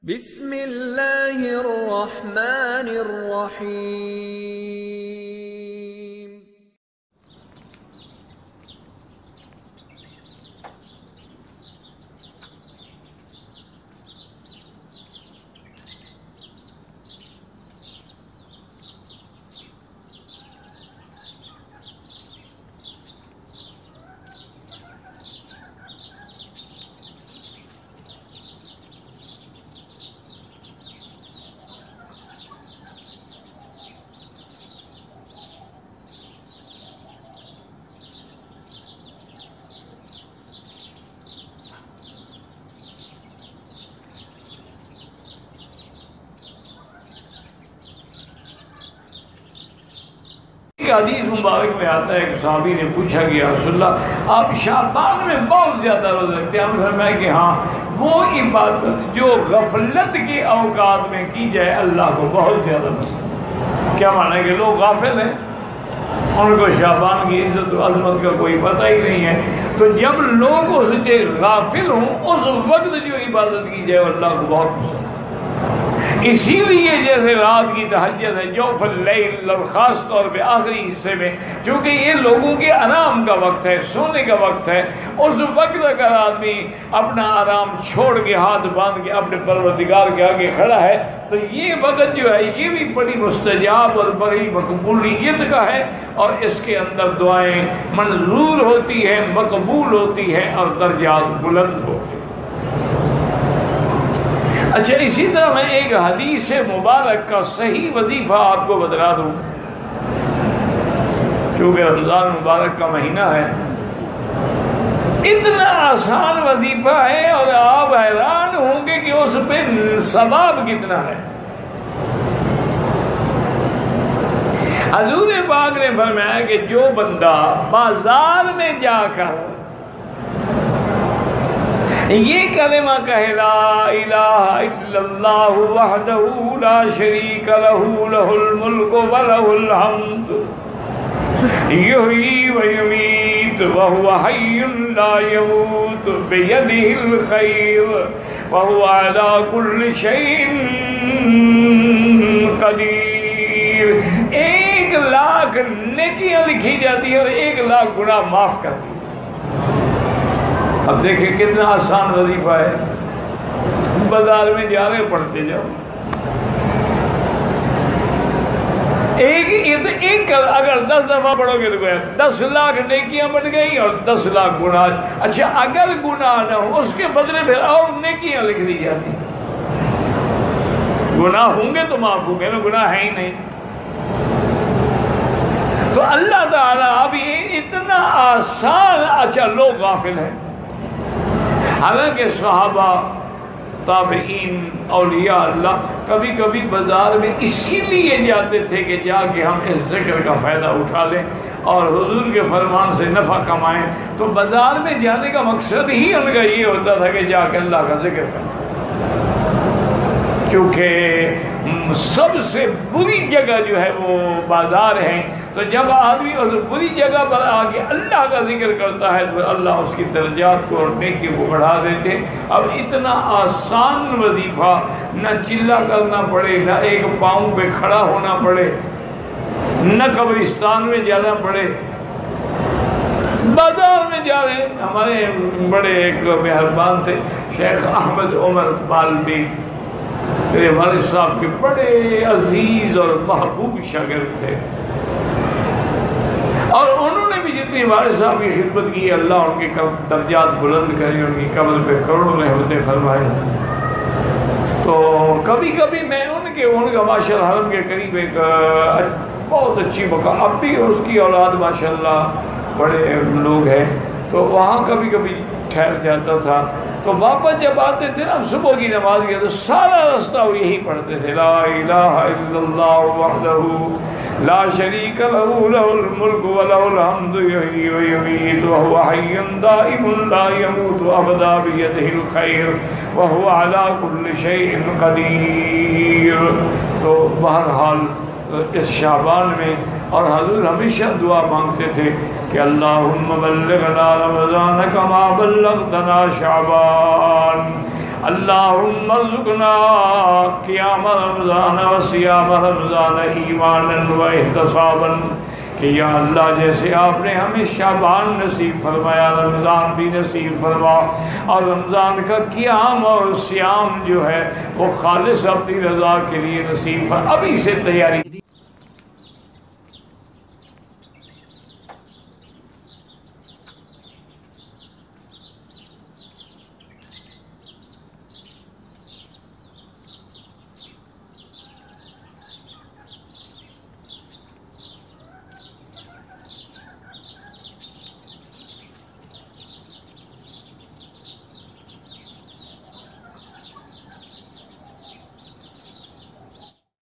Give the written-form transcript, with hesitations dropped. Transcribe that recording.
بسم اللہ الرحمن الرحیم۔ حدیث مبارک میں آتا ہے کہ صحابی نے پوچھا کہ یا رسول اللہ آپ شعبان میں بہت زیادہ روزے رکھتے ہیں؟ ہم نے فرمایا کہ ہاں، وہ عبادت جو غفلت کے اوقات میں کی جائے اللہ کو بہت زیادہ پسند۔ کیا معنی ہے کہ لوگ غافل ہیں، ان کو شعبان کی عزت و عظمت کا کوئی پتہ ہی نہیں ہے، تو جب لوگ اس سے غافل ہوں اس وقت جو عبادت کی جائے وہ اللہ کو بہت پسند۔ اسی لیے جیسے رات کی تہجد ہے جوف اللیل، اور خاص طور پہ آخری حصے میں، چونکہ یہ لوگوں کے آرام کا وقت ہے، سونے کا وقت ہے، اس وقت اگر آدمی اپنا آرام چھوڑ کے ہاتھ باندھ کے اپنے پروردگار کے آگے کھڑا ہے تو یہ وقت جو ہے یہ بھی بڑی مستجاب اور بڑی مقبولیت کا ہے، اور اس کے اندر دعائیں منظور ہوتی ہیں، مقبول ہوتی ہیں اور درجات بلند ہوتے ہیں۔ اچھا، اسی طرح میں ایک حدیث مبارک کا صحیح وظیفہ آپ کو بتلا دوں، کیونکہ رمضان مبارک کا مہینہ ہے، اتنا آسان وظیفہ ہے اور آپ حیران ہوں گے کہ اس پہ ثواب کتنا ہے۔ حضور پاک نے فرمایا کہ جو بندہ بازار میں جا کر یہ کلمہ کہے لا الہ الا اللہ وحدہ لا شریک لہ لہ الملک ولہ الحمد یحیی ویمیت وہو حی لا یموت بیدہ الخیر وہو علی کل شیء قدیر، 1,00,000 نیکیاں لکھی جاتی ہیں اور 1,00,000 گناہ معاف کرتی ہیں۔ اب دیکھیں کتنا آسان وظیفہ ہے، بازار میں جا رہے پڑھتے جاؤ، ایک اگر 10 دفعہ پڑھو گے تو 10,00,000 نیکیاں بن گئی اور 10,00,000 گناہ۔ اچھا، اگر گناہ نہ ہو اس کے بدلے پھر اور نیکیاں لکھ دی جاتی، گناہ ہوں گے تو معاف ہوں گے نا، گناہ ہے ہی نہیں۔ تو اللہ تعالیٰ اب یہ اتنا آسان، اچھا لوگ غافل ہیں، حالانکہ صحابہ، تابعین، اولیاء اللہ کبھی کبھی بازار میں اسی لیے جاتے تھے کہ جا کے ہم اس ذکر کا فائدہ اٹھا لیں اور حضور کے فرمان سے نفع کمائیں۔ تو بازار میں جانے کا مقصد ہی ان کا یہ ہوتا تھا کہ جا کے اللہ کا ذکر کریں، کیونکہ سب سے بری جگہ جو ہے وہ بازار ہے، تو جب آدمی اس بری جگہ پر آ کے اللہ کا ذکر کرتا ہے تو اللہ اس کی درجات کو اور نیکی کو بڑھا دیتے۔ اب اتنا آسان وظیفہ، نہ چلا کرنا پڑے، نہ ایک پاؤں پہ کھڑا ہونا پڑے، نہ قبرستان میں جانا پڑے، بازار میں جا رہے ہیں۔ ہمارے بڑے ایک مہربان تھے شیخ احمد عمر بالبی، میرے والد صاحب کے بڑے عزیز اور محبوب شاگرد تھے، اور انہوں نے بھی جتنی والد صاحب کی خدمت کی اللہ ان کے درجات بلند کرے، ان کی قبر پہ کروڑوں رحمتیں فرمائے۔ تو کبھی کبھی میں ان کا ماشاء اللہ حرم کے قریب ایک بہت اچھی مقام، اب بھی اس کی اولاد ماشاء اللہ بڑے لوگ ہیں، تو وہاں کبھی کبھی ٹھہر جاتا تھا۔ تو واپس جب آتے تھے نا صبح کی نماز کے، تو سارا رستہ وہ یہی پڑھتے تھے، لا الہ الا اللہ وحدہ لا شریک لہ لہ الملک ولہ الحمد یحیی ویمیت وہو حی دائم لا یموت ابدا بیدہ الخیر وہو علی کل شیء قدیر۔ تو بہرحال اس شعبان میں، اور حضور ہمیشہ دعا مانگتے تھے کہ اللہم بلغنا رمضان کما بلغتنا شعبان، اللہم ارزقنا قیام رمضان و صیام رمضان ایمانا و احتسابا، کہ یا اللہ جیسے آپ نے ہمیں شعبان نصیب فرمایا رمضان بھی نصیب فرما، اور رمضان کا قیام اور صیام جو ہے وہ خالص اپنی رضا کے لیے نصیب فرما۔ ابھی سے تیاری